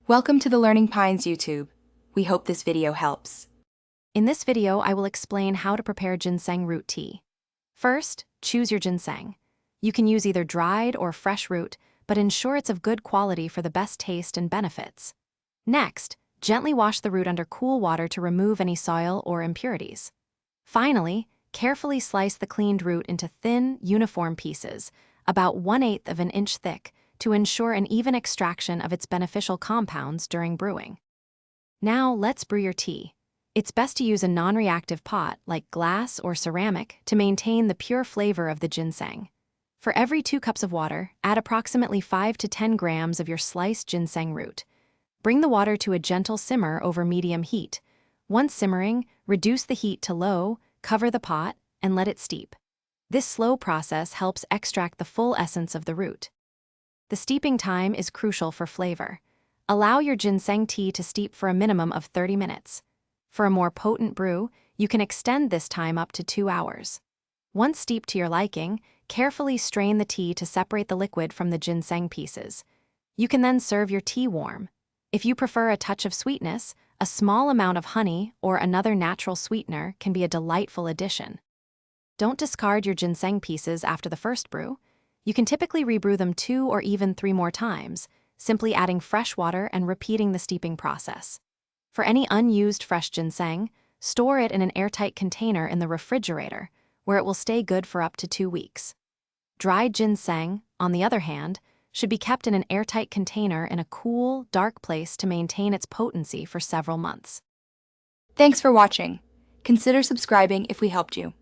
Welcome to the Learning Pines YouTube. We hope this video helps. In this video, I will explain how to prepare ginseng root tea. First, choose your ginseng. You can use either dried or fresh root, but ensure it's of good quality for the best taste and benefits. Next, gently wash the root under cool water to remove any soil or impurities. Finally, carefully slice the cleaned root into thin, uniform pieces, about 1/8 of an inch thick, to ensure an even extraction of its beneficial compounds during brewing. Now, let's brew your tea. It's best to use a non-reactive pot, like glass or ceramic, to maintain the pure flavor of the ginseng. For every 2 cups of water, add approximately 5 to 10 grams of your sliced ginseng root. Bring the water to a gentle simmer over medium heat. Once simmering, reduce the heat to low, cover the pot, and let it steep. This slow process helps extract the full essence of the root. The steeping time is crucial for flavor. Allow your ginseng tea to steep for a minimum of 30 minutes. For a more potent brew, you can extend this time up to 2 hours. Once steeped to your liking, carefully strain the tea to separate the liquid from the ginseng pieces. You can then serve your tea warm. If you prefer a touch of sweetness, a small amount of honey or another natural sweetener can be a delightful addition. Don't discard your ginseng pieces after the first brew. You can typically rebrew them 2 or even 3 more times, simply adding fresh water and repeating the steeping process. For any unused fresh ginseng, store it in an airtight container in the refrigerator, where it will stay good for up to 2 weeks. Dried ginseng, on the other hand, should be kept in an airtight container in a cool, dark place to maintain its potency for several months. Thanks for watching. Consider subscribing if we helped you.